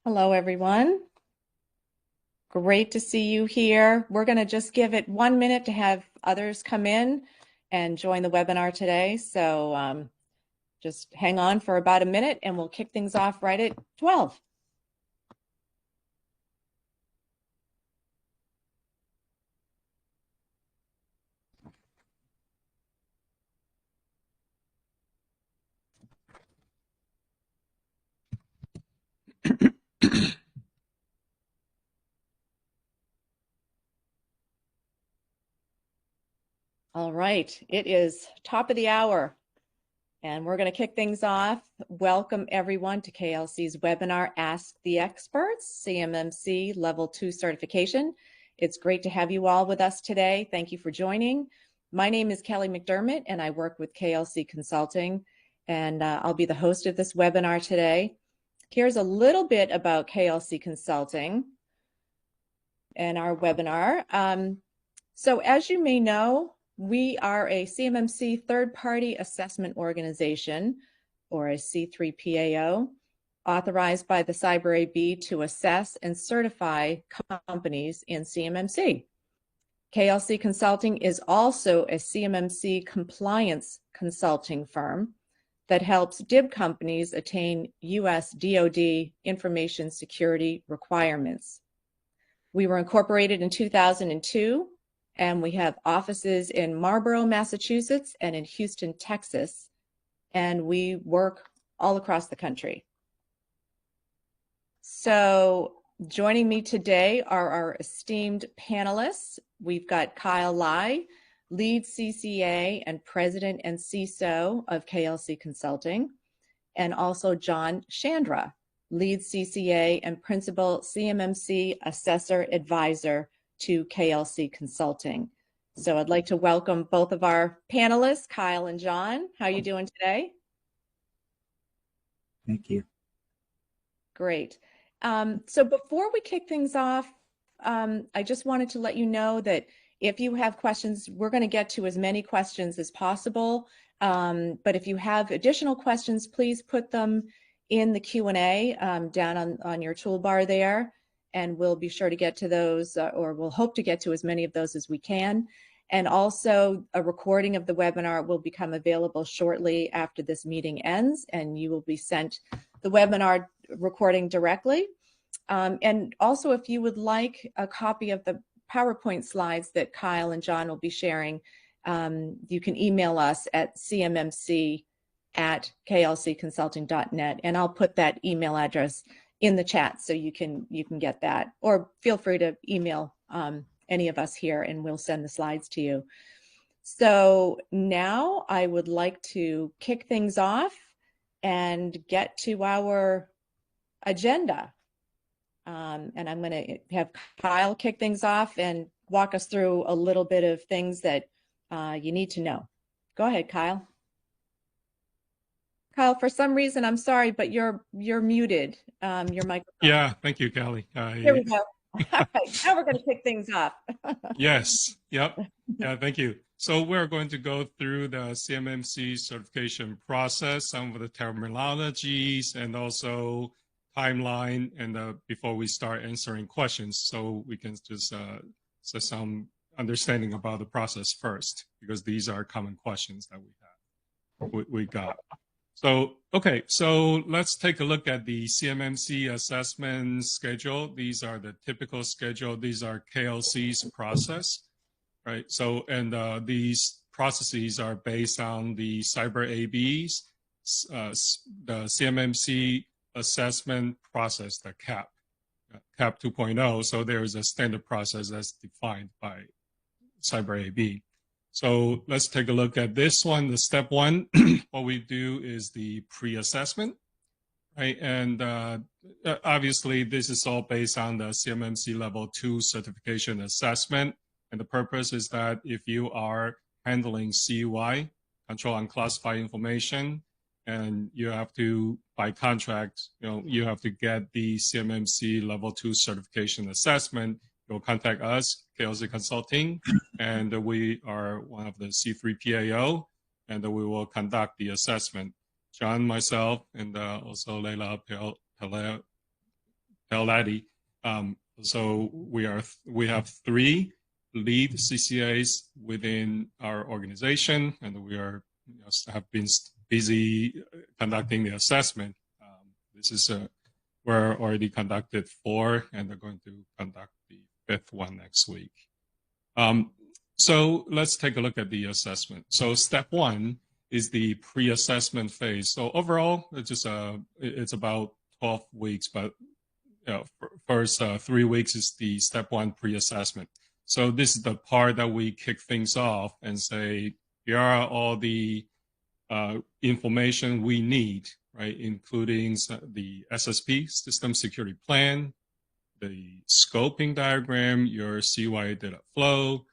Hello, everyone. Great to see you here. We're going to just give it 1 minute to have others come in and join the webinar today. So just hang on for about a minute and we'll kick things off right at 12. All right, it is top of the hour and we're going to kick things off. Welcome everyone to KLC's webinar, Ask the Experts, CMMC Level 2 certification. It's great to have you all with us today. Thank you for joining. My name is Kelly McDermott and I work with KLC Consulting, and I'll be the host of this webinar today. Here's a little bit about KLC Consulting and our webinar. So as you may know, we are a CMMC third-party assessment organization, or a C3PAO, authorized by the Cyber AB to assess and certify companies in CMMC. KLC Consulting is also a CMMC compliance consulting firm that helps DIB companies attain US DoD information security requirements. We were incorporated in 2002, and we have offices in Marlborough, Massachusetts, and in Houston, Texas, and we work all across the country. So joining me today are our esteemed panelists. We've got Kyle Lai, lead CCA and president and CISO of KLC Consulting, and also John Sciandra, lead CCA and principal CMMC assessor advisor to KLC Consulting. So I'd like to welcome both of our panelists, Kyle and John. How are you doing today? Thank you. Great. So before we kick things off, I just wanted to let you know that if you have questions, we're going to get to as many questions as possible. But if you have additional questions, please put them in the Q&A down on your toolbar there, and we'll be sure to get to those, or we'll hope to get to as many of those as we can. And also, a recording of the webinar will become available shortly after this meeting ends, and you will be sent the webinar recording directly. And also, if you would like a copy of the PowerPoint slides that Kyle and John will be sharing, you can email us at cmmc@klcconsulting.net, and I'll put that email address in the chat so you can get that, or feel free to email any of us here and we'll send the slides to you. So now I would like to kick things off and get to our agenda. And I'm going to have Kyle kick things off and walk us through a little bit of things that you need to know. Go ahead, Kyle. Kyle, for some reason, I'm sorry, but you're muted. Your microphone. Yeah, thank you, Kelly. Here we go. All right, now we're going to kick things off. Yes, yep. Yeah, thank you. So we're going to go through the CMMC certification process, some of the terminologies, and also timeline, and before we start answering questions, so we can just set some understanding about the process first, because these are common questions that we got. So, okay, so let's take a look at the CMMC assessment schedule. These are the typical schedule. These are KLC's process, right? So, and these processes are based on the Cyber AB's, the CMMC assessment process, the CAP 2.0. So there is a standard process that's defined by Cyber AB. So let's take a look at this one. The step one, what we do is the pre-assessment, right? And obviously this is all based on the CMMC Level 2 certification assessment. And the purpose is that if you are handling CUI, control unclassified information, and you have to, by contract, you have to get the CMMC Level 2 certification assessment, you'll contact us, KLC Consulting, and we are one of the C3PAO, and we will conduct the assessment. John, myself, and also Leila tell Laddie. So we have 3 lead CCAs within our organization, and we are have been busy conducting the assessment. This is we're already conducted 4, and they're going to conduct the 5th one next week. So let's take a look at the assessment. So step 1 is the pre-assessment phase. So overall, it's about 12 weeks, but first 3 weeks is the step 1 pre-assessment. So this is the part that we kick things off and say, here are all the information we need, right? Including the SSP, System Security Plan, the scoping diagram, your CY data flow.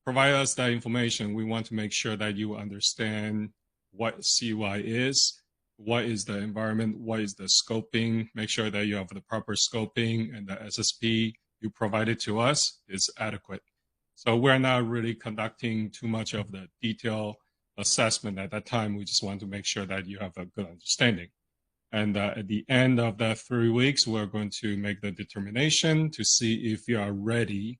Provide us that information. We want to make sure that you understand what CY is, what is the environment, what is the scoping. Make sure that you have the proper scoping and the SSP you provided to us is adequate. So we're not really conducting too much of the detailed assessment at that time. We just want to make sure that you have a good understanding. And at the end of that 3 weeks, we're going to make the determination to see if you are ready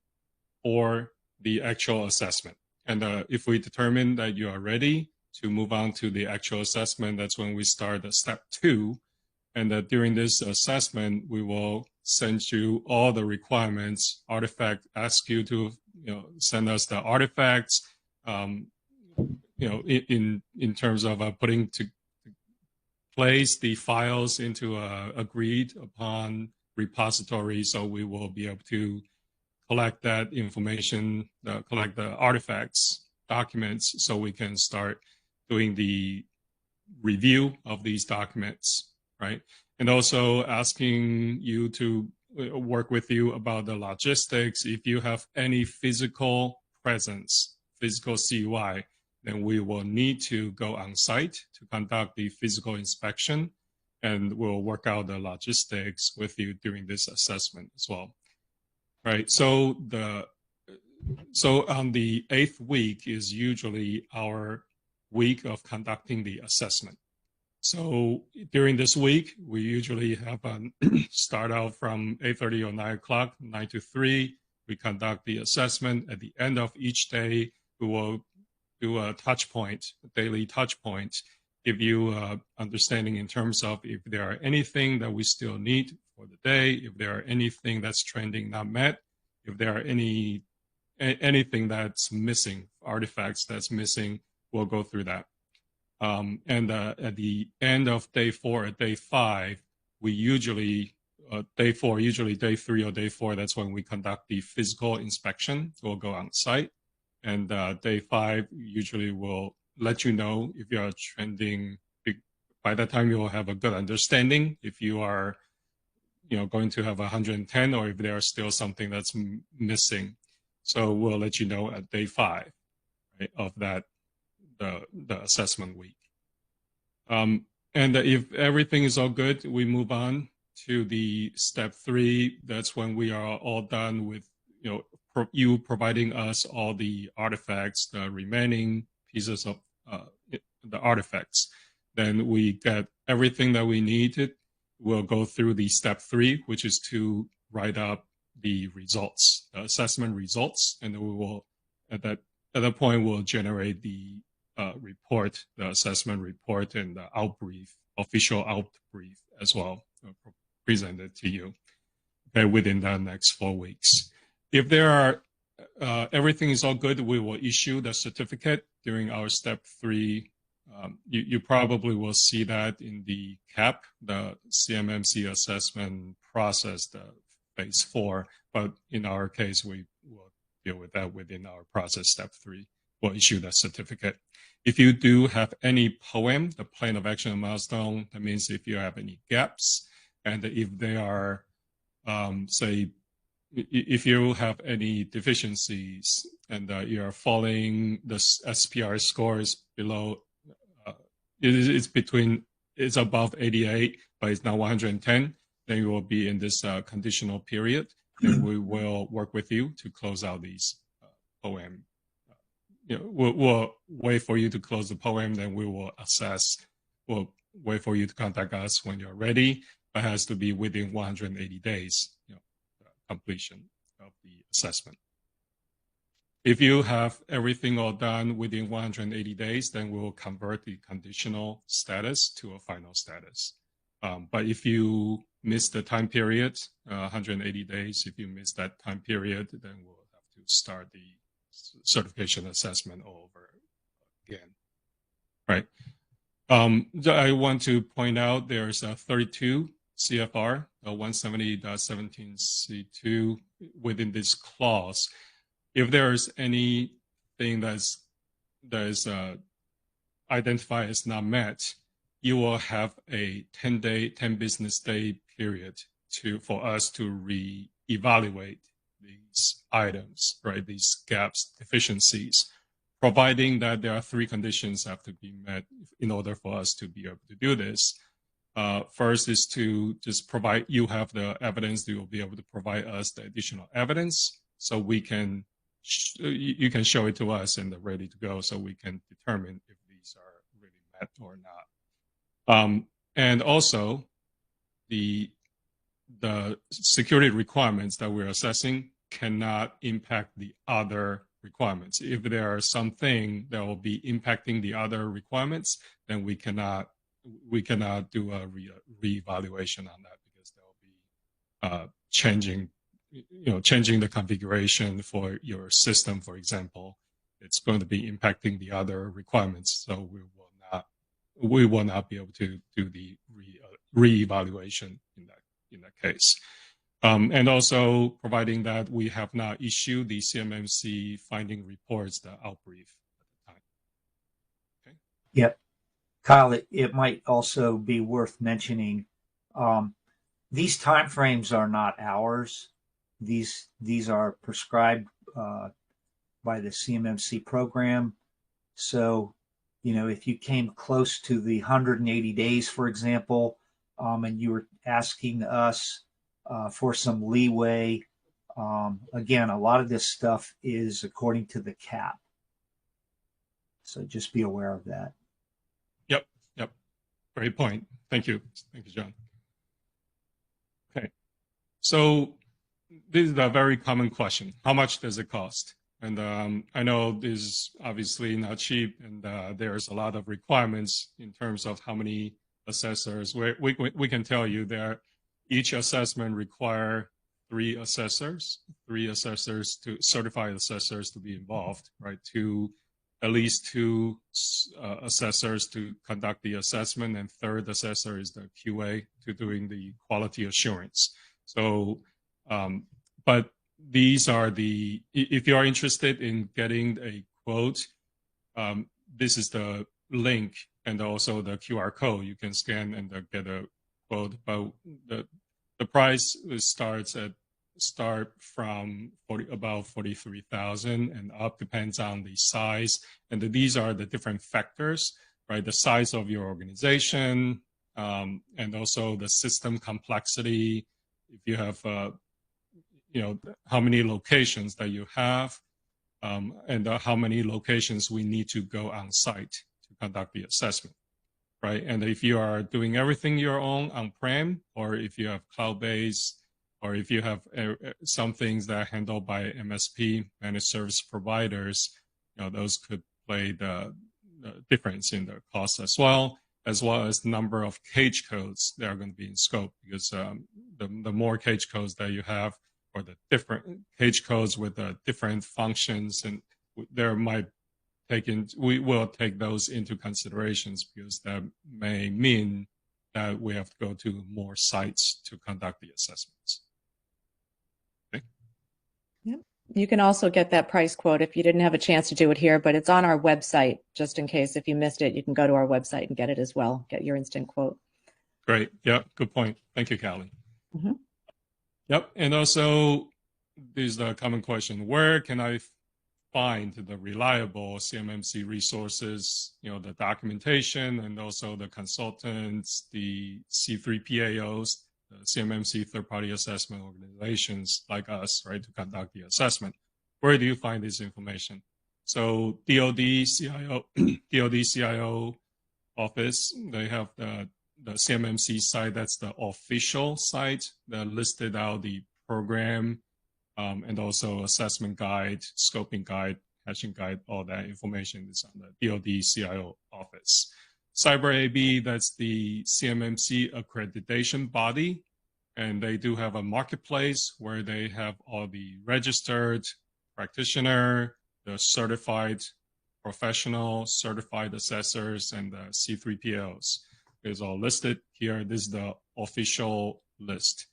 for the actual assessment. And if we determine that you are ready to move on to the actual assessment, that's when we start step 2. And during this assessment, we will send you all the requirements, artifact, ask you to send us the artifacts, in terms of putting to place the files into a agreed upon repository. So we will be able to collect that information, collect the artifacts, documents, so we can start doing the review of these documents, right? And also asking you to work with you about the logistics. If you have any physical presence, physical CUI, then we will need to go on site to conduct the physical inspection, and we'll work out the logistics with you during this assessment as well. Right, so on the 8th week is usually our week of conducting the assessment. So during this week, we usually have start out from 8:30 or 9 o'clock, 9 to 3. We conduct the assessment. At the end of each day, we will do a touch point, a daily touch point, give you understanding in terms of if there are anything that we still need for the day, if there are anything that's trending not met, if there are anything that's missing, artifacts that's missing, we'll go through that. And at the end of day 4 or day 5, we usually, day 4, usually day 3 or day 4, that's when we conduct the physical inspection. We'll go on site. And day 5, usually will let you know if you are trending. By that time, you will have a good understanding if you are going to have 110 or if there is still something that's missing. So we'll let you know at day 5, right, of that, the assessment week. And if everything is all good, we move on to the step 3. That's when we are all done with, you providing us all the artifacts, the remaining pieces of the artifacts. Then we get everything that we needed. We'll go through the step 3, which is to write up the results, the assessment results, and then we will, at that point, we'll generate the report, the assessment report, and the outbrief, official outbrief as well, presented to you, okay, within the next 4 weeks. If there are, everything is all good, we will issue the certificate during our step 3. You probably will see that in the CAP, the CMMC assessment process, the phase 4, but in our case, we will deal with that within our process step 3. We'll issue that certificate. If you do have any POEM, the plan of action and milestone, that means if you have any gaps, and if they are, say, if you have any deficiencies and you are falling the SPR scores below, it's above 88, but it's not 110, then you will be in this conditional period, and we will work with you to close out these POEM. We'll wait for you to close the POEM, then we will assess. We'll wait for you to contact us when you're ready. It has to be within 180 days completion of the assessment. If you have everything all done within 180 days, then we will convert the conditional status to a final status. But if you miss the time period, 180 days, if you miss that time period, then we'll have to start the certification assessment all over again, right? I want to point out there's a 32 CFR 170.17C2 within this clause. If there's anything that is identified as not met, you will have a 10 business day period for us to re-evaluate these items, right? These gaps, deficiencies, providing that there are 3 conditions have to be met in order for us to be able to do this. First is to just provide, you have the evidence, you will be able to provide us the additional evidence so we can, you can show it to us and they're ready to go so we can determine if these are really met or not. And also the security requirements that we're assessing cannot impact the other requirements. If there are something that will be impacting the other requirements, then we cannot do a re-evaluation on that because there will be changing the configuration for your system, for example. It's going to be impacting the other requirements, so we will not be able to do the re-evaluation in that case. And also providing that we have not issued the CMMC finding reports, the outbrief at the time. Okay. Yep. Kyle, it might also be worth mentioning, these timeframes are not ours. These are prescribed by the CMMC program. So, if you came close to the 180 days, for example, and you were asking us for some leeway, again, a lot of this stuff is according to the cap. So just be aware of that. Yep. Great point. Thank you, John. Okay. So this is a very common question. How much does it cost? And I know this is obviously not cheap, and there's a lot of requirements in terms of how many assessors. We can tell you that each assessment require 3 assessors, certified assessors to be involved, right? At least 2 assessors to conduct the assessment, and 3rd assessor is the QA to doing the quality assurance. So, but these are if you are interested in getting a quote, this is the link and also the QR code. You can scan and get a quote. But the price start from about 43,000 and up, depends on the size. And these are the different factors, right? The size of your organization, and also the system complexity. If you have how many locations that you have, and how many locations we need to go on site to conduct the assessment, right? And if you are doing everything your own on-prem, or if you have cloud-based, or if you have some things that are handled by MSP, managed service providers, those could play the difference in the cost as well as number of cage codes that are going to be in scope, because the more cage codes that you have, or the different cage codes with different functions, and we will take those into considerations, because that may mean that we have to go to more sites to conduct the assessments. Okay. Yep. You can also get that price quote if you didn't have a chance to do it here, but it's on our website, just in case if you missed it, you can go to our website and get it as well, get your instant quote. Great. Yeah, good point. Thank you, Callie. Mm-hmm. Yep. And also, this is the common question: where can I find the reliable CMMC resources, the documentation, and also the consultants, the C3PAOs, the CMMC third-party assessment organizations like us, right, to conduct the assessment? Where do you find this information? So DoD CIO office, they have the CMMC site. That's the official site that listed out the program, and also assessment guide, scoping guide, hashing guide, all that information is on the DoD CIO office. Cyber AB, that's the CMMC accreditation body, and they do have a marketplace where they have all the registered practitioner, the certified professional, certified assessors, and the C3PLs. It's all listed here. This is the official list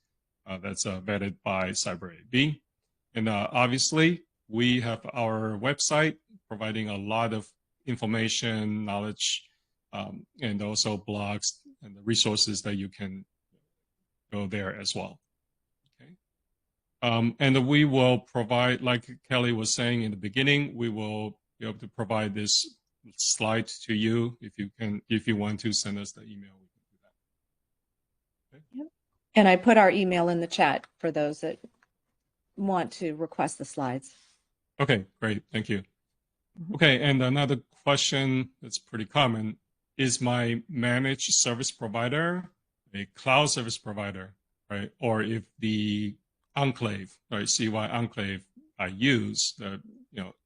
that's vetted by Cyber AB. And obviously, we have our website providing a lot of information, knowledge, and also blogs and the resources that you can go there as well. Okay. And we will provide, like Kelly was saying in the beginning, we will be able to provide this slide to you if you want to send us the email. We can do that. Okay. Yep. And I put our email in the chat for those that want to request the slides. Okay, great. Thank you. Okay, and another question that's pretty common, is my managed service provider a cloud service provider, right? Or if the enclave, right, CY enclave I use,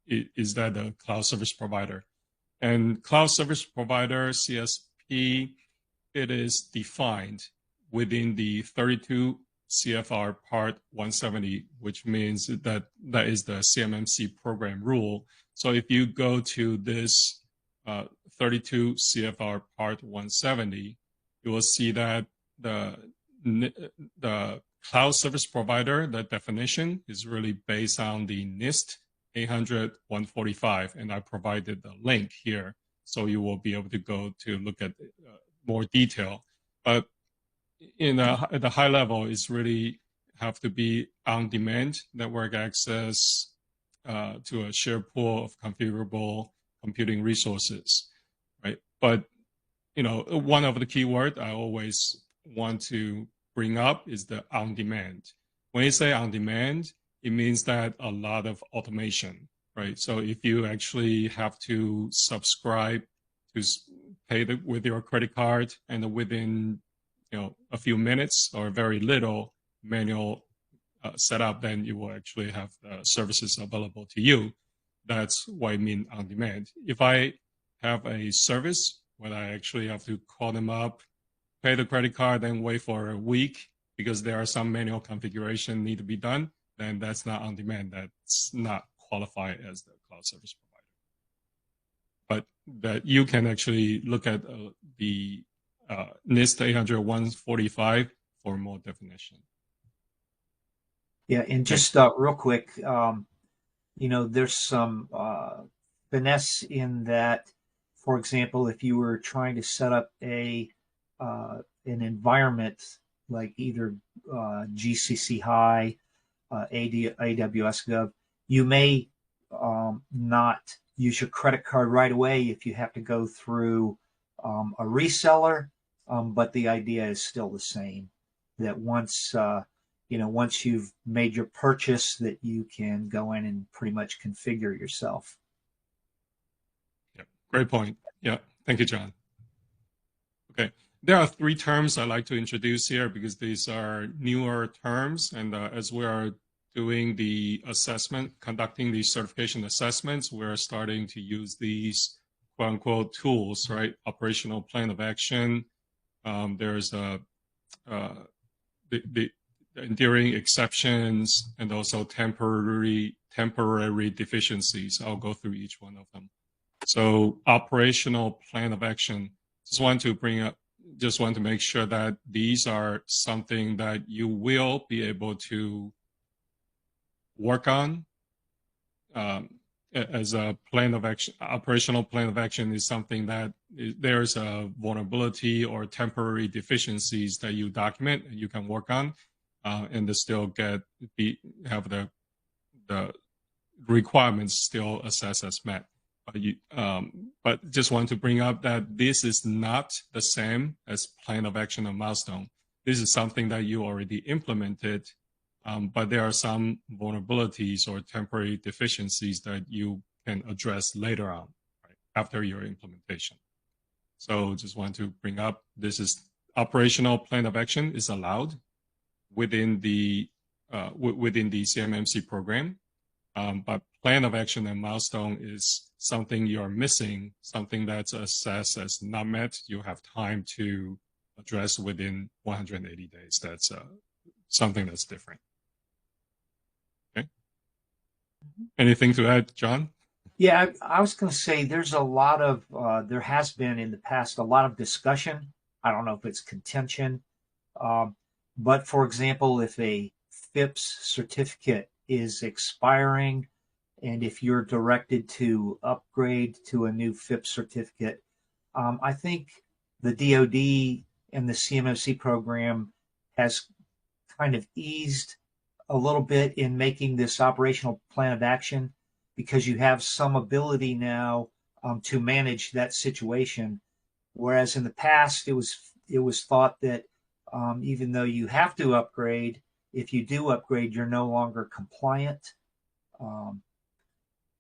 is that a cloud service provider? And cloud service provider, CSP, it is defined within the 32 CFR Part 170, which means that is the CMMC program rule. So if you go to this 32 CFR Part 170, you will see that the cloud service provider, the definition is really based on the NIST 800-145, and I provided the link here, so you will be able to go to look at more detail. But at the high level, it's really have to be on-demand network access to a shared pool of configurable computing resources, right? But one of the key words I always want to bring up is the on-demand. When you say on-demand, it means that a lot of automation, right? So if you actually have to subscribe to pay with your credit card, and within a few minutes or very little manual setup, then you will actually have the services available to you. That's what I mean on demand. If I have a service where I actually have to call them up, pay the credit card, and wait for a week because there are some manual configuration need to be done, then that's not on demand. That's not qualified as the cloud service provider. But that you can actually look at the NIST 800-145 for more definition. Yeah, and just real quick, there's some finesse in that. For example, if you were trying to set up an environment like either GCC High, AWS Gov, you may not use your credit card right away if you have to go through a reseller, but the idea is still the same, that once you've made your purchase, that you can go in and pretty much configure yourself. Yeah, great point. Yeah, thank you, John. Okay, there are three terms I like to introduce here because these are newer terms, and as we are doing the assessment, conducting these certification assessments, we're starting to use these quote-unquote tools, right? Operational plan of action. There's the enduring exceptions, and also temporary deficiencies. I'll go through each one of them. So operational plan of action. Just want to make sure that these are something that you will be able to work on as a plan of action. Operational plan of action is something that there's a vulnerability or temporary deficiencies that you document and you can work on, and to still have the requirements still assessed as met. But just want to bring up that this is not the same as plan of action or milestone. This is something that you already implemented, but there are some vulnerabilities or temporary deficiencies that you can address later on, right, after your implementation. So just want to bring up, this is operational plan of action is allowed within the within the CMMC program. But plan of action and milestone is something you're missing, something that's assessed as not met. You have time to address within 180 days. That's something that's different. Okay. Anything to add, John? Yeah, I was going to say there's a lot of, there has been in the past a lot of discussion. I don't know if it's contention, but for example, if a FIPS certificate is expiring and if you're directed to upgrade to a new FIPS certificate, I think the DoD and the CMMC program has kind of eased a little bit in making this operational plan of action, because you have some ability now to manage that situation. Whereas in the past, it was thought that even though you have to upgrade, if you do upgrade, you're no longer compliant.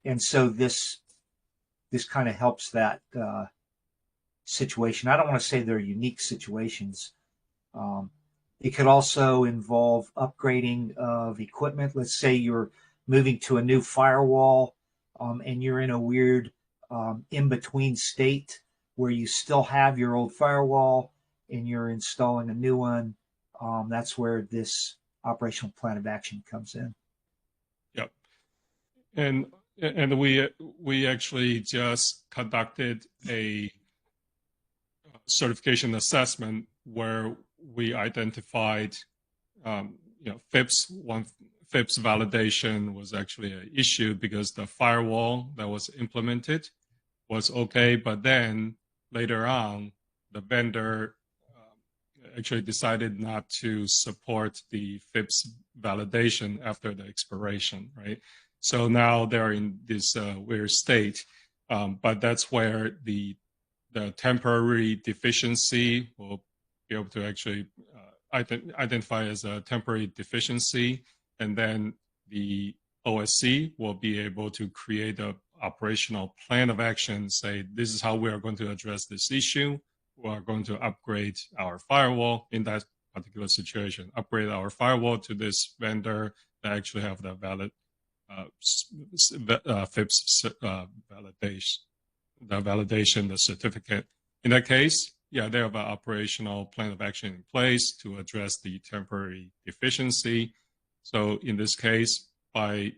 And so this kind of helps that situation. I don't want to say they're unique situations. It could also involve upgrading of equipment. Let's say you're moving to a new firewall and you're in a weird in-between state where you still have your old firewall and you're installing a new one. That's where this operational plan of action comes in. Yep. And we actually just conducted a certification assessment where we identified, FIPS validation was actually an issue because the firewall that was implemented was okay, but then later on, the vendor actually decided not to support the FIPS validation after the expiration, right? So now they're in this weird state, but that's where the temporary deficiency will be able to actually identify as a temporary deficiency, and then the OSC will be able to create an operational plan of action, say this is how we are going to address this issue. We are going to upgrade our firewall in that particular situation, upgrade our firewall to this vendor that actually have the valid FIPS validation, the certificate. In that case, yeah, they have an operational plan of action in place to address the temporary deficiency. So in this case, by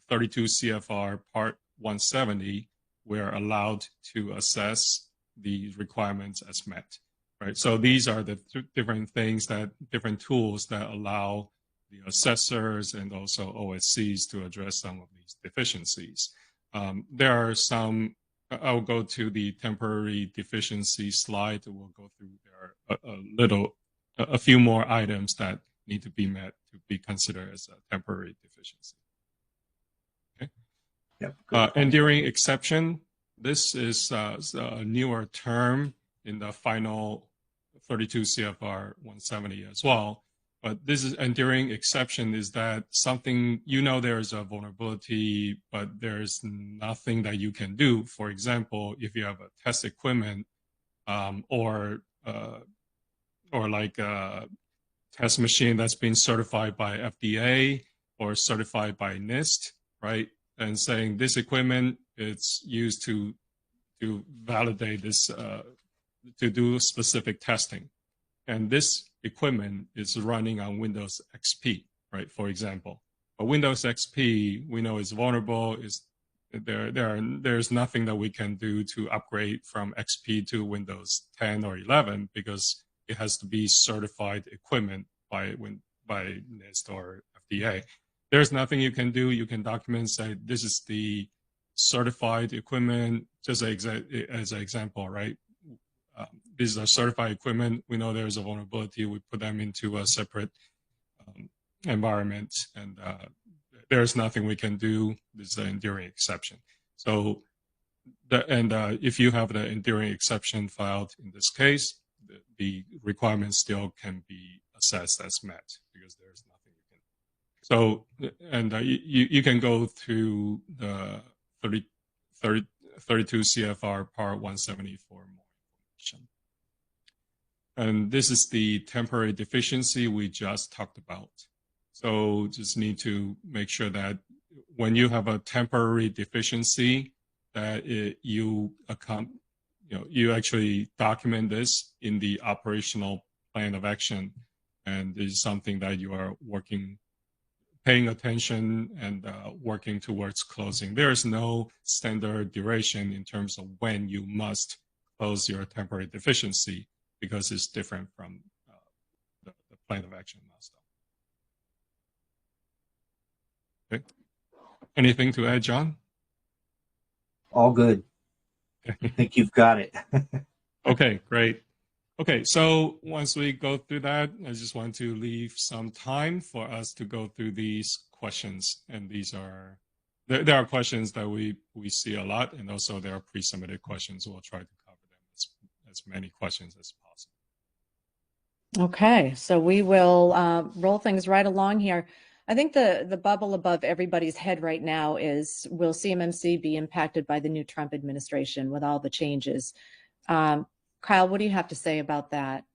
32 CFR Part 170, we're allowed to assess the requirements as met, right? So these are the different tools that allow the assessors and also OSCs to address some of these deficiencies. There are some, I'll go to the temporary deficiency slide. We'll go through there a few more items that need to be met to be considered as a temporary deficiency. Okay. Yep. Enduring exception. This is a newer term in the final 32 CFR 170 as well. But this is enduring exception is that something, there's a vulnerability, but there's nothing that you can do. For example, if you have a test equipment or like a test machine that's been certified by FDA or certified by NIST, right? And saying this equipment, it's used to validate this, to do specific testing. And this equipment is running on Windows XP, right? For example, but Windows XP, we know is vulnerable. There's nothing that we can do to upgrade from XP to Windows 10 or 11 because it has to be certified equipment by NIST or FDA. There's nothing you can do. You can document, say, this is the certified equipment, just as an example, right? These are certified equipment. We know there's a vulnerability. We put them into a separate environment, and there's nothing we can do. This is an enduring exception. So, if you have the enduring exception filed in this case, the requirements still can be assessed as met because there's nothing you can. So, and you can go through the 32 CFR Part 170 for more information. And this is the temporary deficiency we just talked about. So just need to make sure that when you have a temporary deficiency, that you actually document this in the operational plan of action, and is something that you are paying attention and working towards closing. There is no standard duration in terms of when you must close your temporary deficiency, because it's different from the plan of action milestone. Okay. Anything to add, John? All good. I think you've got it. Okay, great. Okay, so once we go through that, I just want to leave some time for us to go through these questions. And these are, there are questions that we see a lot, and also there are pre-submitted questions. We'll try to cover them as many questions as possible. Okay, so we will roll things right along here. I think the bubble above everybody's head right now is, will CMMC be impacted by the new Trump administration with all the changes? Kyle, what do you have to say about that?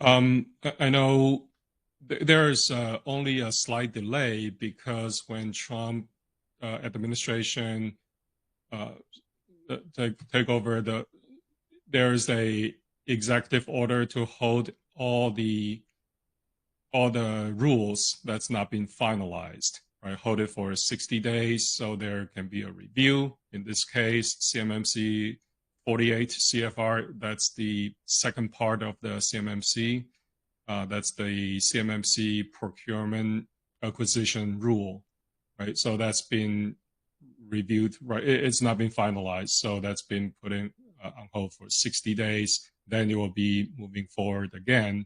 I know there's only a slight delay, because when Trump administration take over, there's a executive order to hold all the rules that's not been finalized, right? Hold it for 60 days so there can be a review. In this case, CMMC 48 CFR, that's the second part of the CMMC. That's the CMMC procurement acquisition rule, right? So that's been reviewed, right? It's not been finalized. So that's been put in on hold for 60 days. Then it will be moving forward again.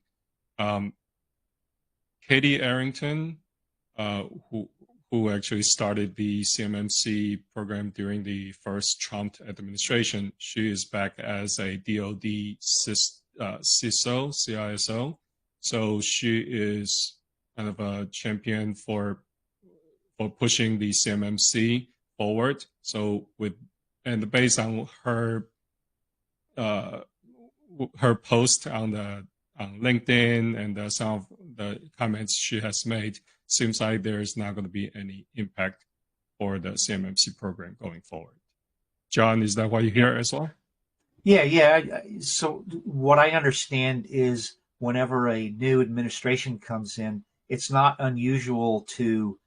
Katie Arrington, who actually started the CMMC program during the first Trump administration, she is back as a DoD CISO. So she is kind of a champion for pushing the CMMC forward. So based on her post on LinkedIn and some of the comments she has made, seems like there is not going to be any impact for the CMMC program going forward. John, is that what you hear as well? Yeah. So what I understand is whenever a new administration comes in, it's not unusual to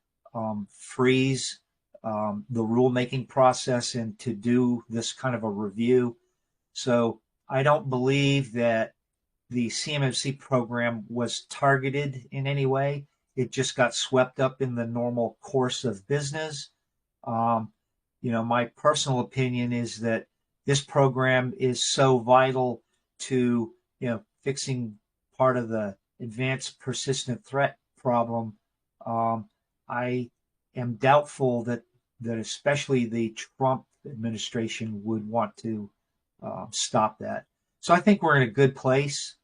freeze the rulemaking process and to do this kind of a review. So I don't believe that the CMMC program was targeted in any way. It just got swept up in the normal course of business. My personal opinion is that this program is so vital to, fixing part of the advanced persistent threat problem. I am doubtful that especially the Trump administration would want to stop that. So I think we're in a good place.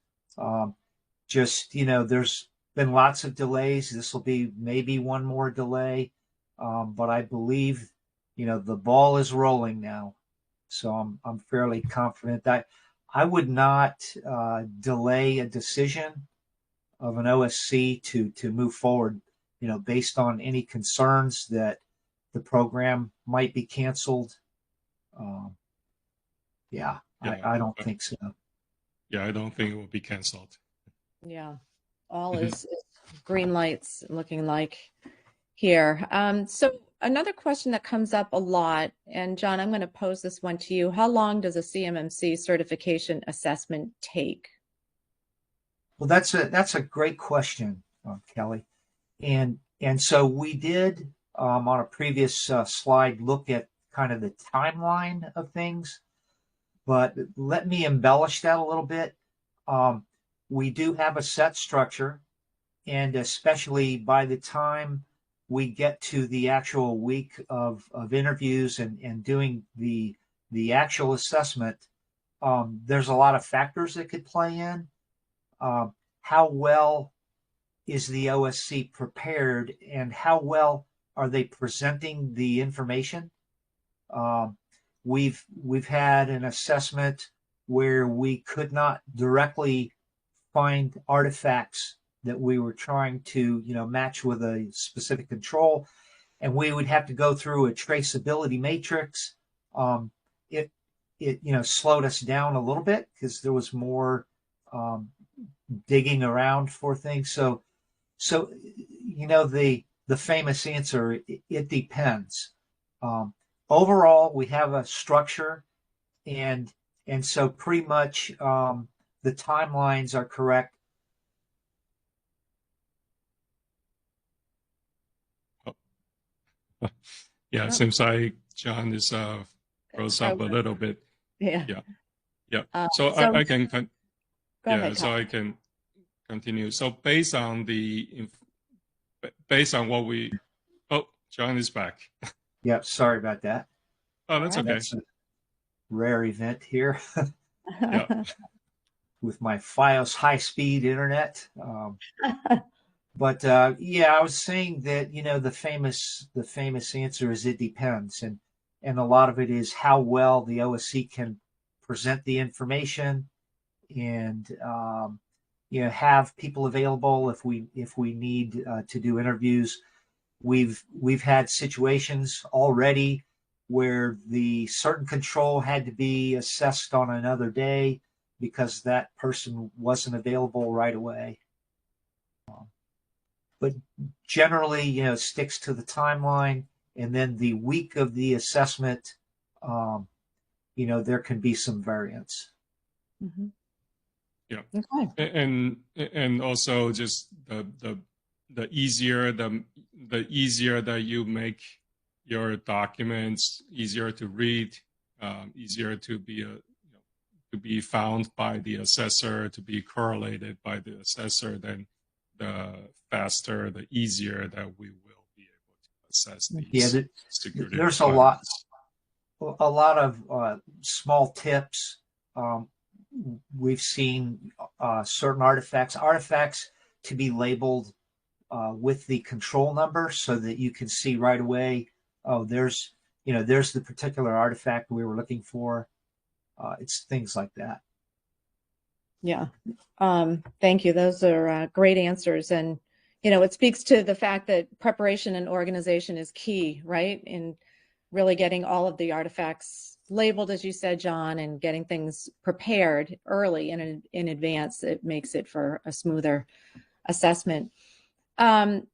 There's been lots of delays. This will be maybe one more delay, but I believe, the ball is rolling now. So I'm fairly confident that I would not delay a decision of an OSC to move forward, based on any concerns that the program might be canceled. I don't think so. Yeah, I don't think it will be canceled. Yeah, all is green lights looking like here. So another question that comes up a lot, and John, I'm going to pose this one to you. How long does a CMMC certification assessment take? Well, that's a great question, Kelly. And so we did on a previous slide look at kind of the timeline of things, but let me embellish that a little bit. We do have a set structure, and especially by the time we get to the actual week of interviews and doing the actual assessment, there's a lot of factors that could play in. How well is the OSC prepared, and how well are they presenting the information? We've had an assessment where we could not directly find artifacts that we were trying to, match with a specific control, and we would have to go through a traceability matrix. It slowed us down a little bit because there was more digging around for things. So the famous answer, it depends. Overall, we have a structure, and so pretty much the timelines are correct. Yeah, it seems like John is froze up a little bit. Yeah. So I can go ahead, so I can continue. So based on what we, John is back. Yeah, sorry about that. Oh, that's okay. That's a rare event here. Yeah. With my FiOS high-speed internet. But I was saying that the famous answer is it depends, and a lot of it is how well the OSC can present the information, and have people available if we need to do interviews. We've had situations already where the certain control had to be assessed on another day because that person wasn't available right away. But generally, sticks to the timeline, and then the week of the assessment, there can be some variance. Mm-hmm. Yeah. Okay. And also just the easier that you make your documents easier to read, easier to be found by the assessor, to be correlated by the assessor, then the faster, the easier that we will be able to assess these security there's requirements. a lot of small tips. We've seen certain artifacts to be labeled with the control number so that you can see right away, oh, there's the particular artifact we were looking for. It's things like that. Yeah. Thank you. Those are great answers. And, it speaks to the fact that preparation and organization is key, right? In really getting all of the artifacts labeled, as you said, John, and getting things prepared early in advance. It makes it for a smoother assessment. As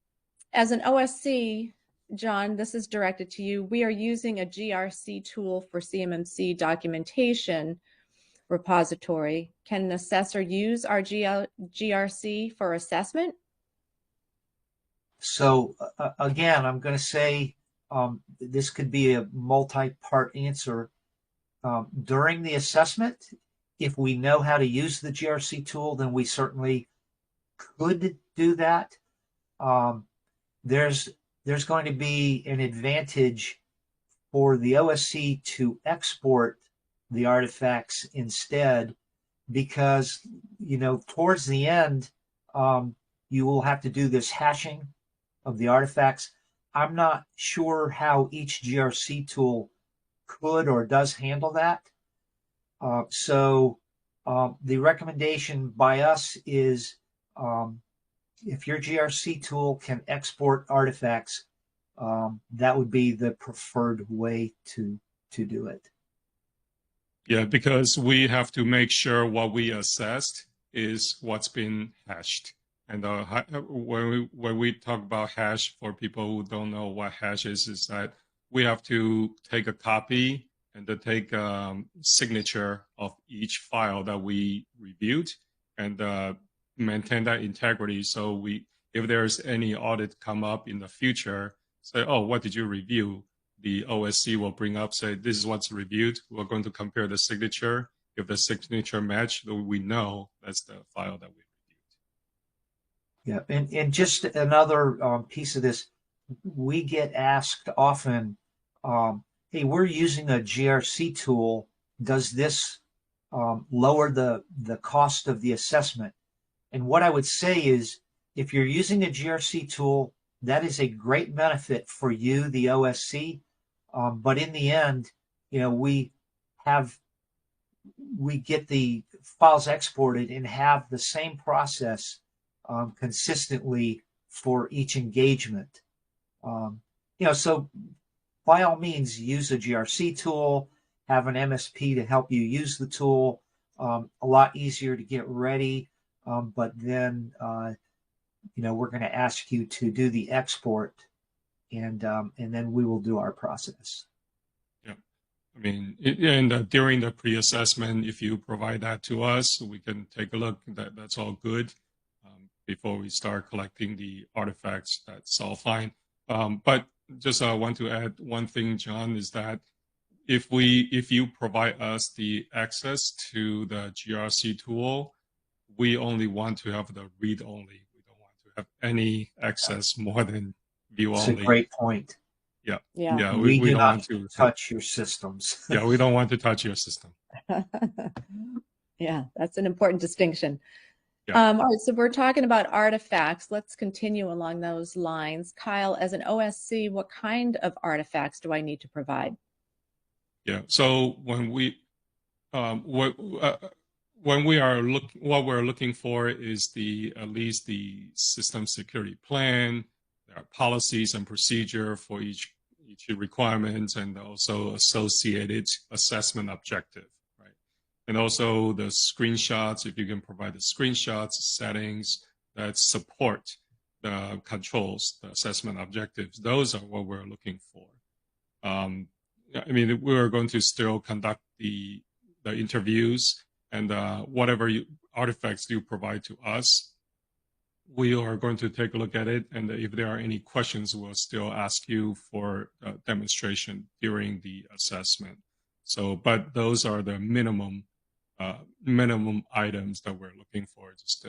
an OSC, John, this is directed to you. We are using a GRC tool for CMMC documentation repository. Can an assessor use our GRC for assessment? So again, I'm going to say this could be a multi-part answer. During the assessment, if we know how to use the GRC tool, then we certainly could do that. There's going to be an advantage for the OSC to export the artifacts instead, because towards the end you will have to do this hashing of the artifacts. I'm not sure how each GRC tool could or does handle that. So the recommendation by us is if your GRC tool can export artifacts, that would be the preferred way to do it. Yeah, because we have to make sure what we assessed is what's been hashed. And when we talk about hash, for people who don't know what hash is that we have to take a copy and then take a signature of each file that we reviewed and maintain that integrity. So if there's any audit come up in the future, say, oh, what did you review? The OSC will bring up, say, this is what's reviewed. We're going to compare the signature. If the signature match, we know that's the file that we reviewed. Yeah, and just another piece of this, we get asked often, hey, we're using a GRC tool. Does this lower the cost of the assessment? And what I would say is, if you're using a GRC tool, that is a great benefit for you, the OSC. But in the end, we get the files exported and have the same process consistently for each engagement. So by all means, use a GRC tool, have an MSP to help you use the tool. A lot easier to get ready, but then we're going to ask you to do the export, and then we will do our process. Yeah, I mean, and during the pre-assessment, if you provide that to us, we can take a look. That's all good. Before we start collecting the artifacts, that's all fine. But just want to add one thing, John, is that if you provide us the access to the GRC tool, we only want to have the read only. We don't want to have any access more than view only. That's a great point. Yeah. We don't not want to touch your systems. Yeah, we don't want to touch your system. Yeah, that's an important distinction. Yeah. All right, so we're talking about artifacts. Let's continue along those lines. Kyle, as an OSC, what kind of artifacts do I need to provide? Yeah, so when we what we're looking for is at least the system security plan, there are policies and procedure for each requirement, and also associated assessment objective. And also the screenshots, if you can provide the screenshots, settings that support the controls, the assessment objectives, those are what we're looking for. I mean, we're going to still conduct the interviews, and whatever artifacts you provide to us, we are going to take a look at it. And if there are any questions, we'll still ask you for a demonstration during the assessment. So, but those are the minimum items that we're looking for, just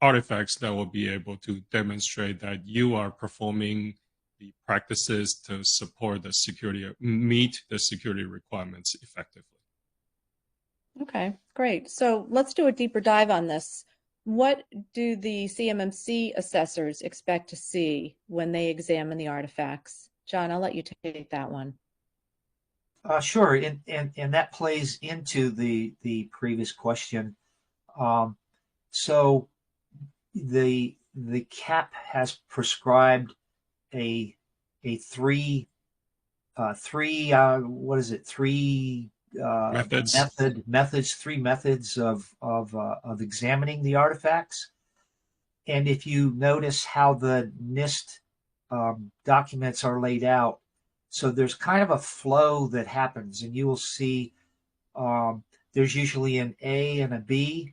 artifacts that will be able to demonstrate that you are performing the practices to support the security, meet the security requirements effectively. Okay, great. So let's do a deeper dive on this. What do the CMMC assessors expect to see when they examine the artifacts? John, I'll let you take that one. Sure, and that plays into the previous question. So the CAP has prescribed a three methods of examining the artifacts. And if you notice how the NIST documents are laid out, so there's kind of a flow that happens, and you will see there's usually an A and a B.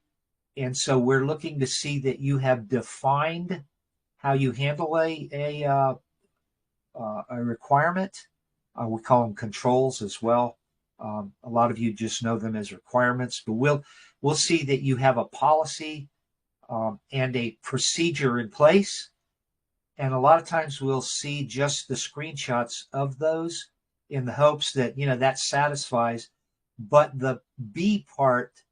And so we're looking to see that you have defined how you handle a requirement. We call them controls as well. A lot of you just know them as requirements, but we'll see that you have a policy and a procedure in place. And a lot of times we'll see just the screenshots of those in the hopes that, that satisfies. But the B part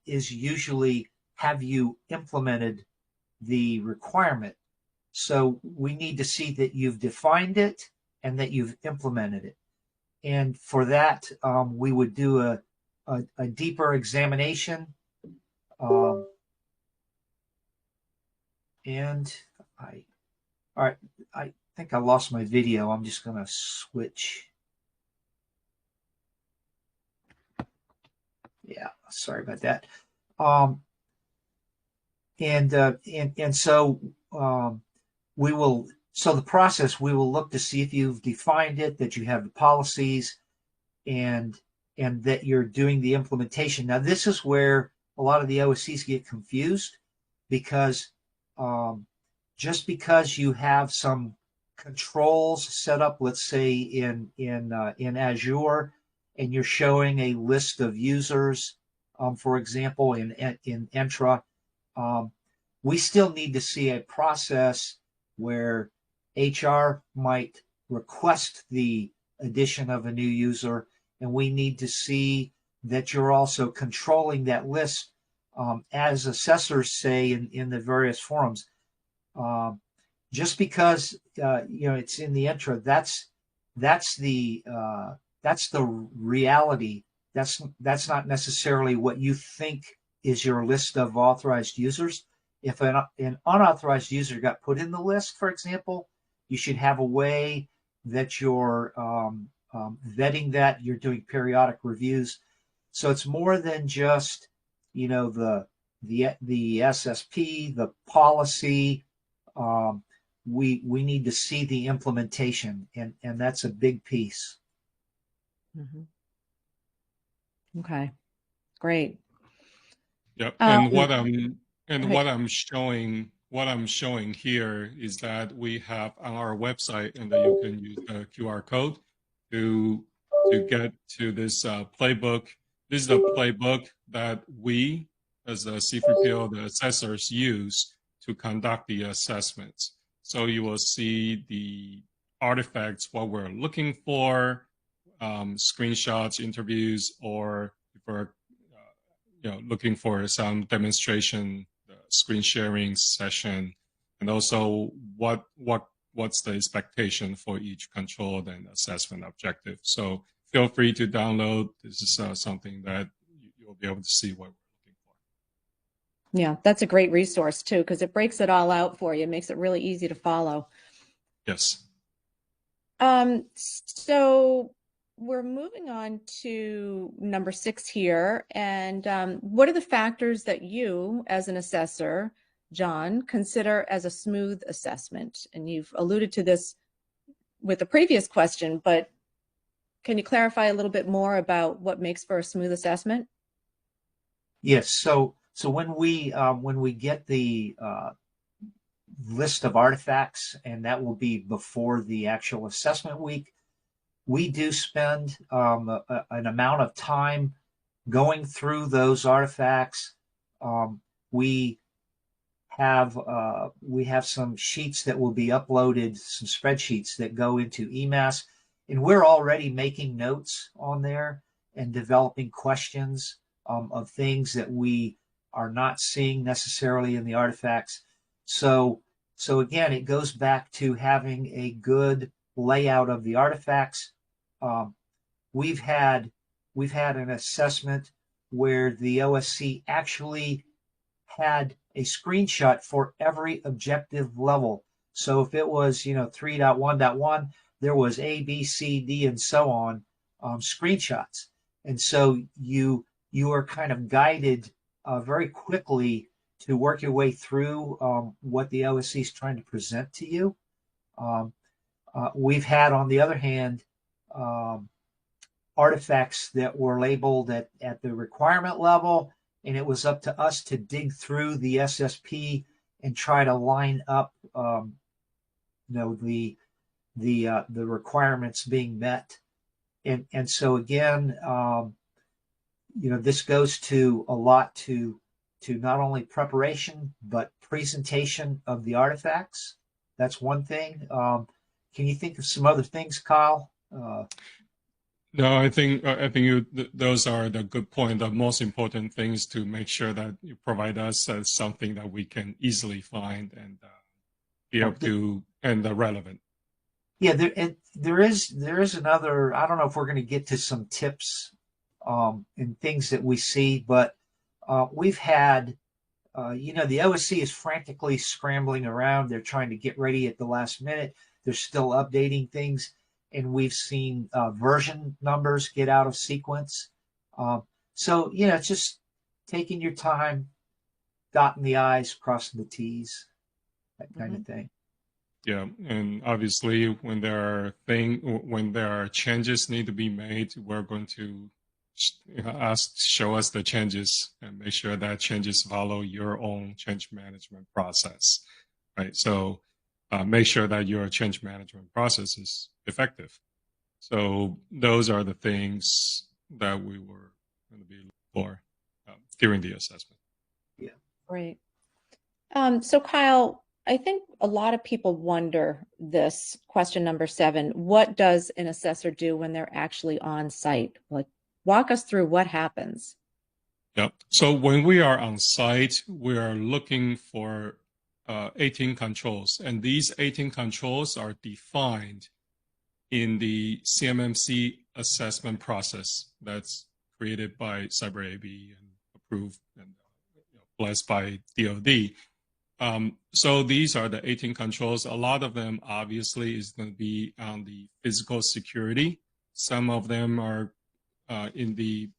is usually, have you implemented the requirement? So we need to see that you've defined it and that you've implemented it. And for that, we would do a deeper examination. All right, I think I lost my video. I'm just going to switch. Yeah, sorry about that. And so we will. So the process, we will look to see if you've defined it, that you have the policies, and that you're doing the implementation. Now, this is where a lot of the OSCs get confused, because just because you have some controls set up, let's say in Azure, and you're showing a list of users, for example, in Entra, we still need to see a process where HR might request the addition of a new user, and we need to see that you're also controlling that list, as assessors say in the various forums. Just because it's in the Entra, that's the reality. That's not necessarily what you think is your list of authorized users. if an unauthorized user got put in the list, for example, you should have a way that you're vetting that, you're doing periodic reviews. So it's more than just, the SSP, the policy. We need to see the implementation, and that's a big piece. Mm-hmm. Okay, great. Yep. And what I'm showing here is that we have on our website, and that you can use the QR code to get to this playbook. This is the playbook that we, as the C3PO, the assessors, use to conduct the assessments. So you will see the artifacts, what we're looking for, screenshots, interviews, or if we're looking for some demonstration, screen sharing session, and also what's the expectation for each control and assessment objective. So feel free to download. This is something that you'll be able to see what we're looking for. Yeah, that's a great resource too, because it breaks it all out for you. It makes it really easy to follow. Yes. So we're moving on to number 6 here. And what are the factors that you, as an assessor, John, consider as a smooth assessment? And you've alluded to this with the previous question, but can you clarify a little bit more about what makes for a smooth assessment? Yes. So when we get the list of artifacts, and that will be before the actual assessment week, we do spend an amount of time going through those artifacts. We have some sheets that will be uploaded, some spreadsheets that go into EMAS, and we're already making notes on there and developing questions of things that we are not seeing necessarily in the artifacts. So again, it goes back to having a good layout of the artifacts. We've had an assessment where the OSC actually had a screenshot for every objective level. So if it was 3.1.1, there was A, B, C, D, and so on screenshots. And so you are kind of guided very quickly to work your way through what the OSC is trying to present to you. We've had, on the other hand, artifacts that were labeled at the requirement level, and it was up to us to dig through the SSP and try to line up the requirements being met. And so again, this goes to a lot to not only preparation but presentation of the artifacts. That's one thing. Can you think of some other things, Kyle? No, I think those are the good point. The most important things to make sure that you provide us as something that we can easily find and be able to, and relevant. Yeah, there is another. I don't know if we're going to get to some tips and things that we see, but we've had, the OSC is frantically scrambling around. They're trying to get ready at the last minute. They're still updating things. And we've seen version numbers get out of sequence. So, it's just taking your time, dotting the I's, crossing the T's, that kind of thing. Yeah, and obviously when there are changes need to be made, we're going to show us the changes and make sure that changes follow your own change management process, right? So make sure that your change management process is effective. So those are the things that we were going to be looking for during the assessment. Yeah. Great. So Kyle, I think a lot of people wonder this question number 7, what does an assessor do when they're actually on site? Like, walk us through what happens. Yep. So when we are on site, we are looking for 18 controls, and these 18 controls are defined in the CMMC assessment process that's created by CyberAB and approved and blessed by DoD. So these are the 18 controls. A lot of them obviously is going to be on the physical security. Some of them are in the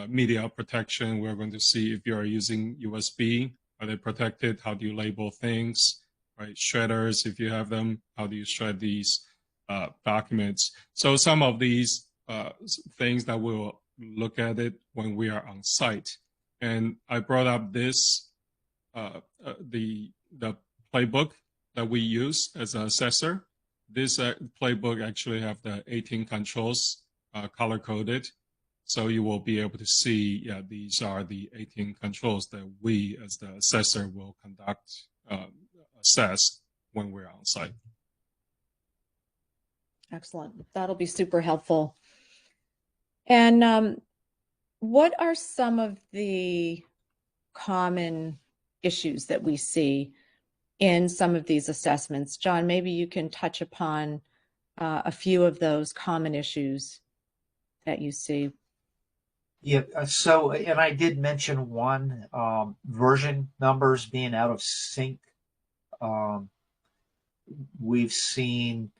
media protection. We're going to see if you are using USB, are they protected? How do you label things? Right, shredders, if you have them, how do you shred these documents? So some of these things that we'll look at it when we are on site. And I brought up this the playbook that we use as an assessor. This playbook actually have the 18 controls color coded, so you will be able to see, yeah, these are the 18 controls that we as the assessor will conduct, assess when we're on site. Excellent. That'll be super helpful. And what are some of the common issues that we see in some of these assessments? John, maybe you can touch upon a few of those common issues that you see. Yeah, so, and I did mention one, version numbers being out of sync. We've seen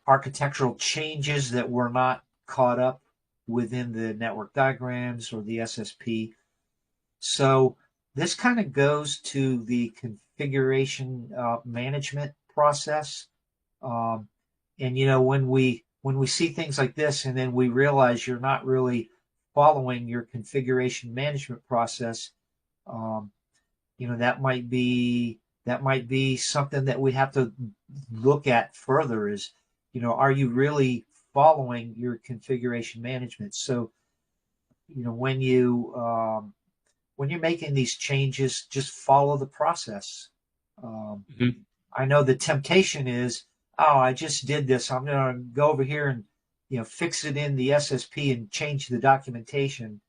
architectural changes that were not caught up within the network diagrams or the SSP. So this kind of goes to the configuration management process. And you know, when we see things like this and then we realize you're not really following your configuration management process, you know, that might be something that we have to look at further is, you know, are you really following your configuration management? So, you know, when you're making these changes, just follow the process. I know the temptation is, oh, I just did this, I'm going to go over here and, you know, fix it in the SSP and change the documentation,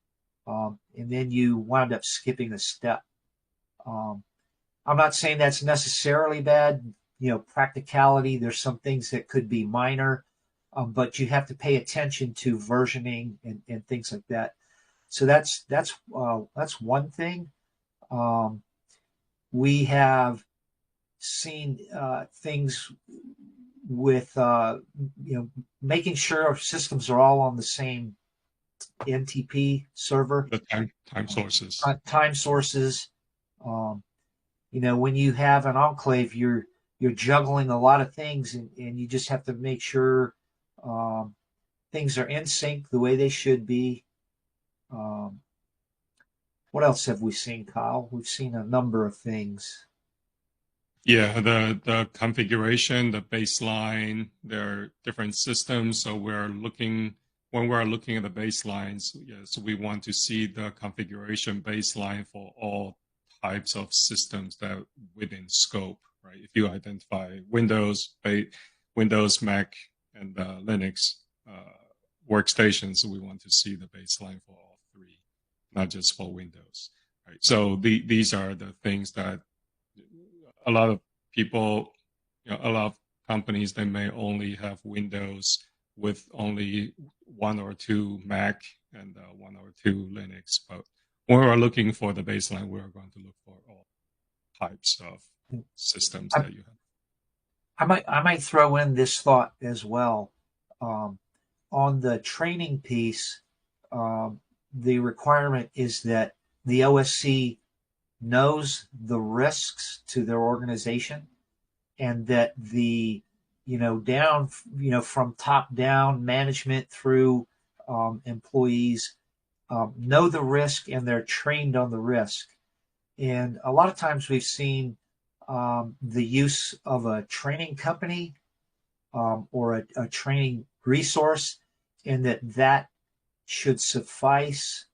and then you wind up skipping a step. I'm not saying that's necessarily bad. You know, practicality, there's some things that could be minor, but you have to pay attention to versioning and things like that. So that's one thing. We have seen things with you know, making sure our systems are all on the same NTP server. The time sources. Time sources. You know, when you have an enclave, you're juggling a lot of things, and you just have to make sure things are in sync the way they should be. What else have we seen, Kyle? We've seen a number of things. Yeah, the configuration, the baseline, there are different systems. So when we're looking at the baselines, yes, we want to see the configuration baseline for all types of systems that within scope, right? If you identify Windows, Mac, and Linux workstations, we want to see the baseline for all three, not just for Windows, right? So these are the things that a lot of people, you know, a lot of companies, they may only have Windows with only 1 or 2 Mac and 1 or 2 Linux. But when we're looking for the baseline, we're going to look for all types of systems that you have. I might throw in this thought as well. On the training piece, the requirement is that the OSC knows the risks to their organization, and that the, you know, down, you know, from top down management through employees know the risk and they're trained on the risk. And a lot of times we've seen the use of a training company or a training resource, and that should suffice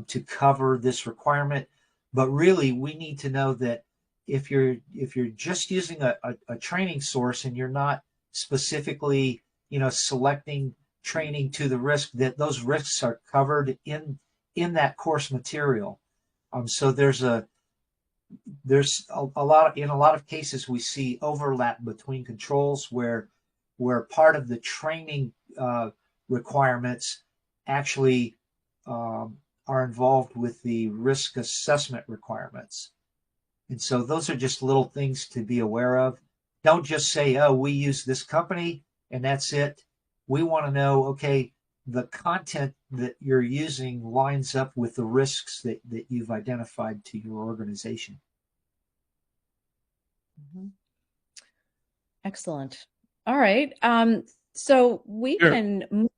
to cover this requirement. But really, we need to know that if you're just using a training source and you're not specifically, you know, selecting training to the risk, that those risks are covered in that course material. So there's a lot, in a lot of cases we see overlap between controls where part of the training requirements actually are involved with the risk assessment requirements. And so those are just little things to be aware of. Don't just say, oh, we use this company and that's it. We want to know, okay, the content that you're using lines up with the risks that you've identified to your organization. Mm-hmm. Excellent. All right. So we can.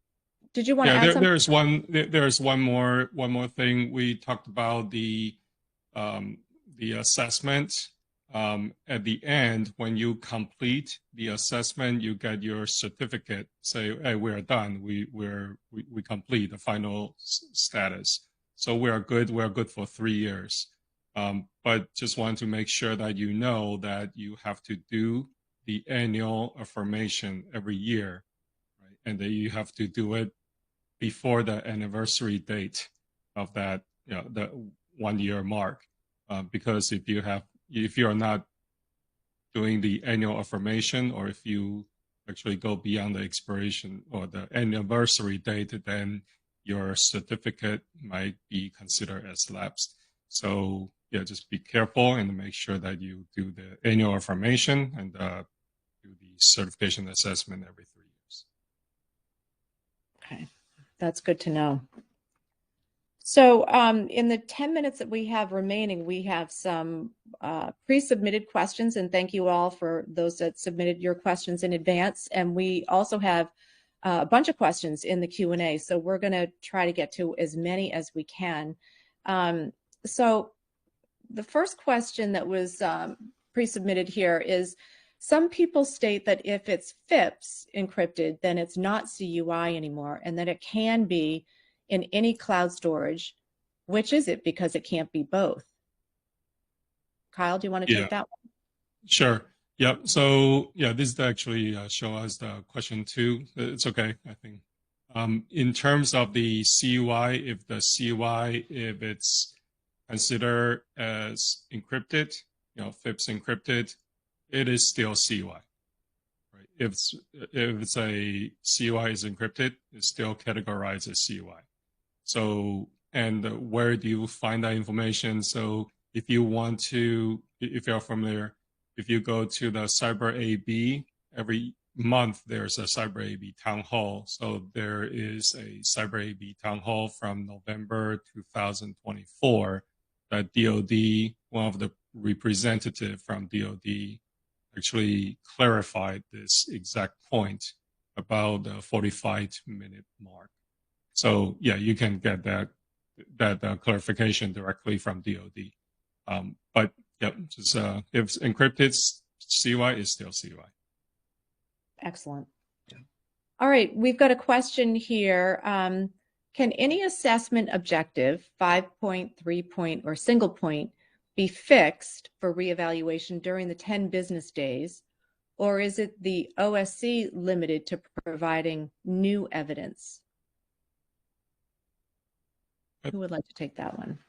Did you want to add something? There's one more thing. We talked about the assessment. At the end, when you complete the assessment, you get your certificate. Say, hey, we're done. We complete the final status. So we're good. We're good for 3 years. But just want to make sure that you know that you have to do the annual affirmation every year, right? And that you have to do it before the anniversary date of that, the 1 year mark. Because if you're not doing the annual affirmation, or if you actually go beyond the expiration or the anniversary date, then your certificate might be considered as lapsed. So yeah, just be careful and make sure that you do the annual affirmation and do the certification assessment every 3 years. Okay, that's good to know. So in the 10 minutes that we have remaining, we have some pre-submitted questions, and thank you all for those that submitted your questions in advance. And we also have a bunch of questions in the Q&A, so we're going to try to get to as many as we can. So the first question that was pre-submitted here is, some people state that if it's FIPS encrypted, then it's not CUI anymore, and that it can be in any cloud storage. Which is it? Because it can't be both. Kyle, do you want to take that one? Sure. Yep. So yeah, this actually show us the question 2. It's okay, I think. In terms of the CUI, if it's considered as encrypted, FIPS encrypted, it is still CUI. Right? If it's a CUI is encrypted, it's still categorized as CUI. So, and where do you find that information? So if you're familiar, if you go to the Cyber AB, every month there's a Cyber AB town hall. So there is a Cyber AB town hall from November 2024 that DoD, one of the representative from DoD, actually clarified this exact point about the 45-minute mark. So yeah, you can get that clarification directly from DoD. But yeah, just if it's encrypted, CUI is still CUI. Excellent. Yeah. All right, we've got a question here. Can any assessment objective, 5-point, 3-point, or single point, be fixed for reevaluation during the 10 business days, or is it the OSC limited to providing new evidence? Who would like to take that one?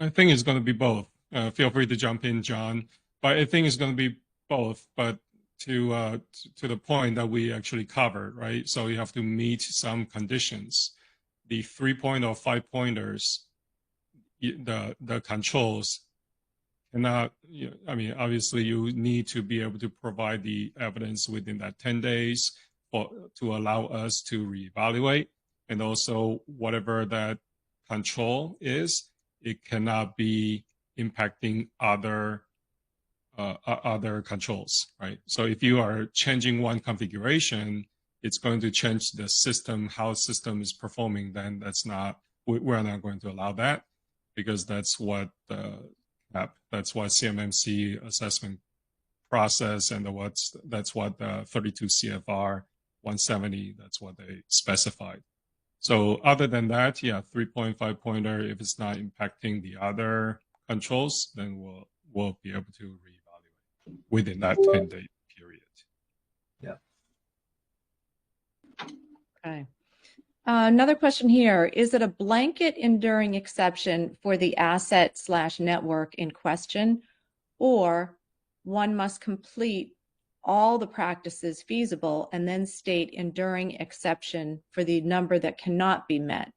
I think it's going to be both. Feel free to jump in, John. But I think it's going to be both, but to the point that we actually covered, right? So you have to meet some conditions. The 3-point or 5-pointers, the controls cannot, I mean, obviously you need to be able to provide the evidence within that 10 days to allow us to reevaluate. And also whatever that control is, it cannot be impacting other controls, right? So if you are changing one configuration, it's going to change the system, how system is performing, then we're not going to allow that, because that's what CMMC assessment process and that's what the 32 CFR 170, that's what they specified. So other than that, yeah, 3-point, 5-pointer, if it's not impacting the other controls, then we'll be able to reevaluate within that 10-day period. Yeah. Okay. Another question here. Is it a blanket enduring exception for the asset/network in question, or one must complete all the practices feasible and then state enduring exception for the number that cannot be met?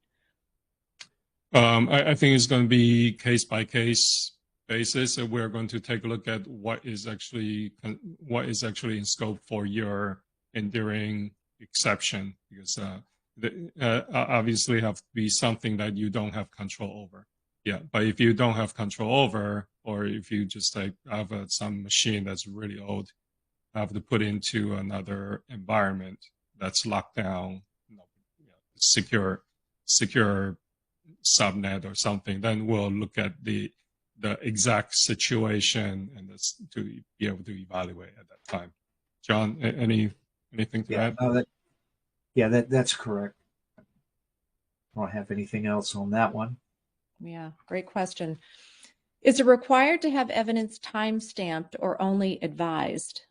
I think it's going to be case by case basis, and we're going to take a look at what is actually in scope for your enduring exception, because obviously have to be something that you don't have control over. Yeah, but if you don't have control over, or if you just like have some machine that's really old, have to put into another environment that's locked down, secure subnet or something, then we'll look at the exact situation and to be able to evaluate at that time. John, anything to add? That's correct. I don't have anything else on that one. Yeah, great question. Is it required to have evidence time-stamped or only advised?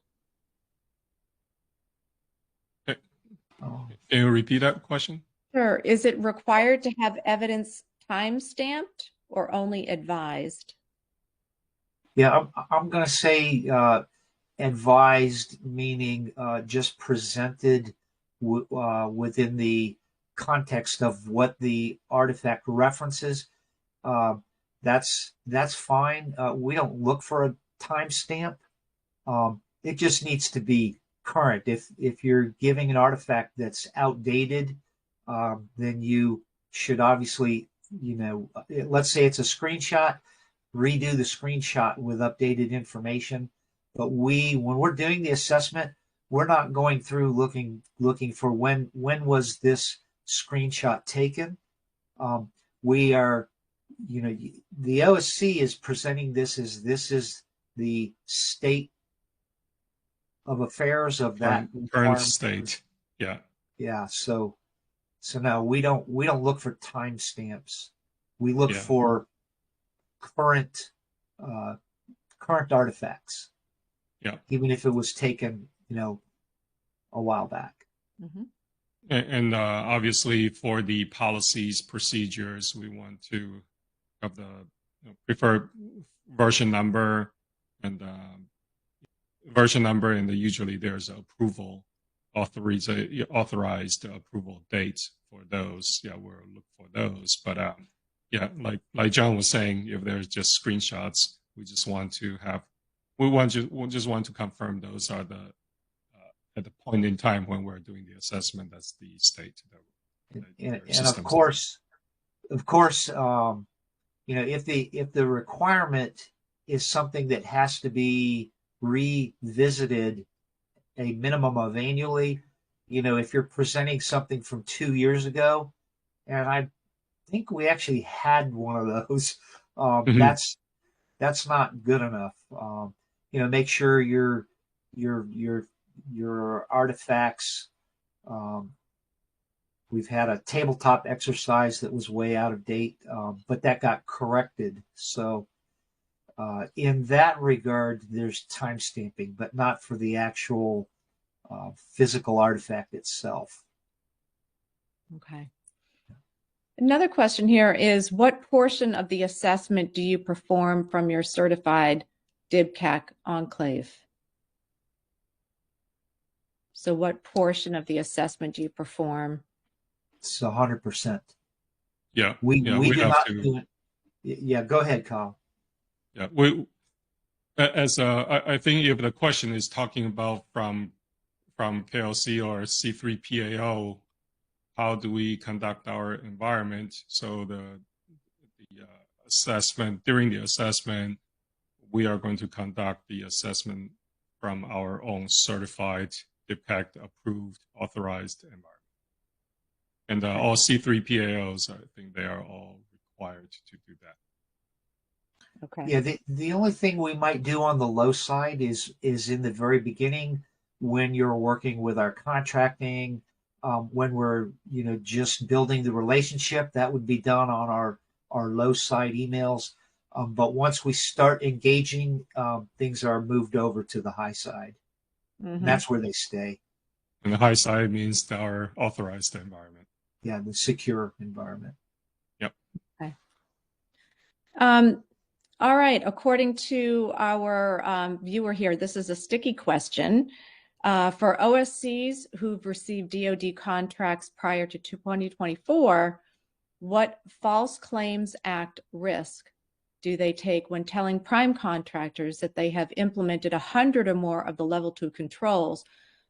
Can you repeat that question? Sure. Is it required to have evidence time-stamped or only advised? Yeah, I'm going to say advised, meaning just presented within the context of what the artifact references. That's fine. We don't look for a timestamp. It just needs to be current. If you're giving an artifact that's outdated, then you should obviously, let's say it's a screenshot, redo the screenshot with updated information. But when we're doing the assessment, we're not going through looking for when was this screenshot taken. We are, the OSC is presenting this is the state of affairs of that current state. Yeah. Yeah. So no, we don't look for timestamps. We look for current artifacts. Yeah. Even if it was taken, a while back. Mm-hmm. And obviously, for the policies, procedures, we want to have the preferred version number and usually there's approval, authorized approval dates for those. Yeah, we'll look for those. But like John was saying, if there's just screenshots, we just want to confirm those are at the point in time when we're doing the assessment, that's the state. And of course, if the requirement is something that has to be revisited a minimum of annually, if you're presenting something from 2 years ago, and I think we actually had one of those, that's not good enough. Make sure your artifacts. We've had a tabletop exercise that was way out of date, but that got corrected. So in that regard, there's time stamping, but not for the actual physical artifact itself. Okay. Another question here is, what portion of the assessment do you perform from your certified DIBCAC enclave? So what portion of the assessment do you perform? It's 100%. Yeah. We do not do it. Yeah, go ahead, Kyle. Yeah, I think if the question is talking about from KLC or C3PAO, how do we conduct our environment? So the assessment, during the assessment, we are going to conduct the assessment from our own certified, DIBCAC approved, authorized environment. And all C3PAOs, I think they are all required to do that. Okay. Yeah, the only thing we might do on the low side is in the very beginning when you're working with our contracting, when we're just building the relationship, that would be done on our low side emails. But once we start engaging, things are moved over to the high side. Mm-hmm. And that's where they stay. And the high side means our authorized environment. Yeah, the secure environment. Yep. Okay. All right. According to our viewer here, this is a sticky question. For OSCs who've received DoD contracts prior to 2024, what False Claims Act risk do they take when telling prime contractors that they have implemented 100 or more of the level 2 controls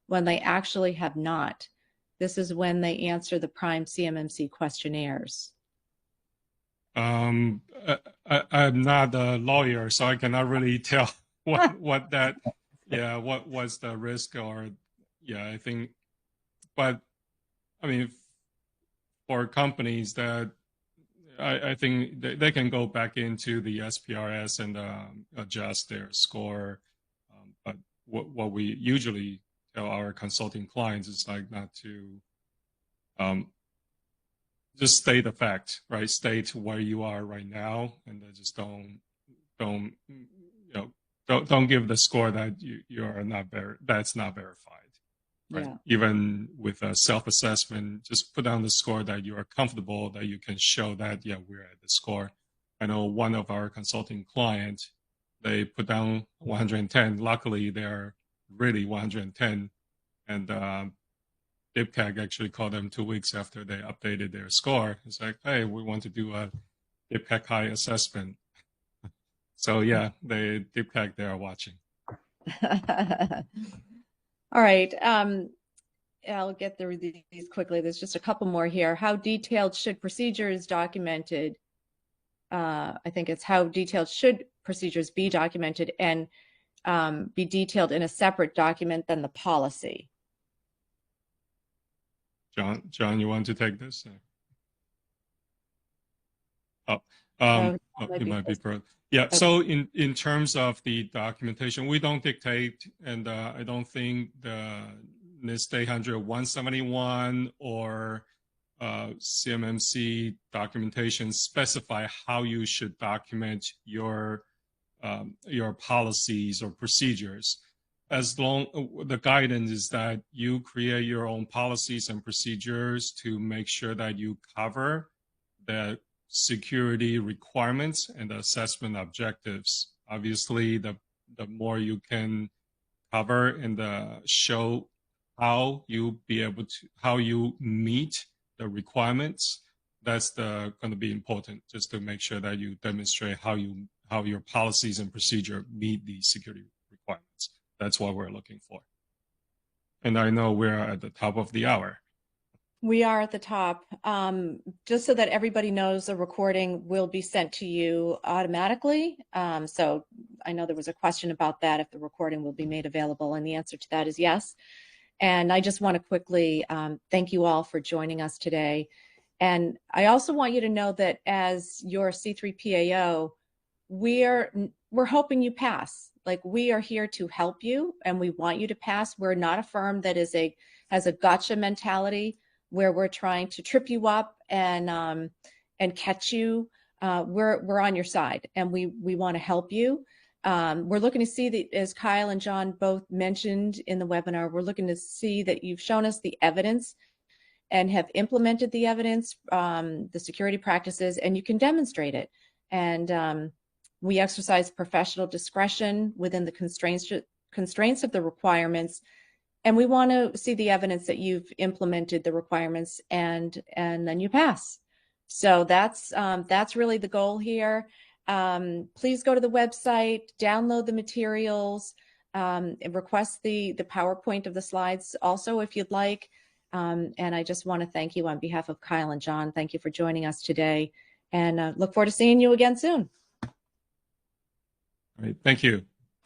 when they actually have not? This is when they answer the prime CMMC questionnaires. I'm not a lawyer, so I cannot really tell what that, yeah, what was the risk or, yeah, I think, but I mean, for companies that I think they can go back into the SPRS and adjust their score. But what we usually tell our consulting clients is like not to just state the fact, right? State where you are right now, and then just don't give the score that you are not that's not verified. Right. Yeah. Even with a self-assessment, just put down the score that you are comfortable, that you can show that, yeah, we're at the score. I know one of our consulting clients, they put down 110. Luckily, they're really 110. And DIPCAG actually called them 2 weeks after they updated their score. It's like, hey, we want to do a DIPCAG high assessment. So yeah, DIPCAG, they are watching. All right. I'll get through these quickly. There's just a couple more here. How detailed should procedures documented? I think it's how detailed should procedures be documented and be detailed in a separate document than the policy. John, you want to take this? It might be pro. Yeah. Okay. So in terms of the documentation, we don't dictate, and I don't think the NIST 800 171 or CMMC documentation specify how you should document your policies or procedures. As long the guidance is that you create your own policies and procedures to make sure that you cover the security requirements and the assessment objectives. Obviously, the more you can cover and show how you meet the requirements, that's going to be important, just to make sure that you demonstrate how your policies and procedure meet the security requirements. That's what we're looking for. And I know we're at the top of the hour. We are at the top. Just so that everybody knows, the recording will be sent to you automatically. So I know there was a question about that, if the recording will be made available, and the answer to that is yes. And I just want to quickly thank you all for joining us today. And I also want you to know that as your C3PAO, we're hoping you pass. Like, we are here to help you, and we want you to pass. We're not a firm that has a gotcha mentality, where we're trying to trip you up and catch you. We're on your side, and we want to help you. We're looking to see that, as Kyle and John both mentioned in the webinar, we're looking to see that you've shown us the evidence and have implemented the evidence, the security practices, and you can demonstrate it. And we exercise professional discretion within the constraints of the requirements. And we want to see the evidence that you've implemented the requirements and then you pass. So that's really the goal here. Please go to the website, download the materials, and request the PowerPoint of the slides also if you'd like. And I just want to thank you on behalf of Kyle and John. Thank you for joining us today, and look forward to seeing you again soon. All right. Thank you.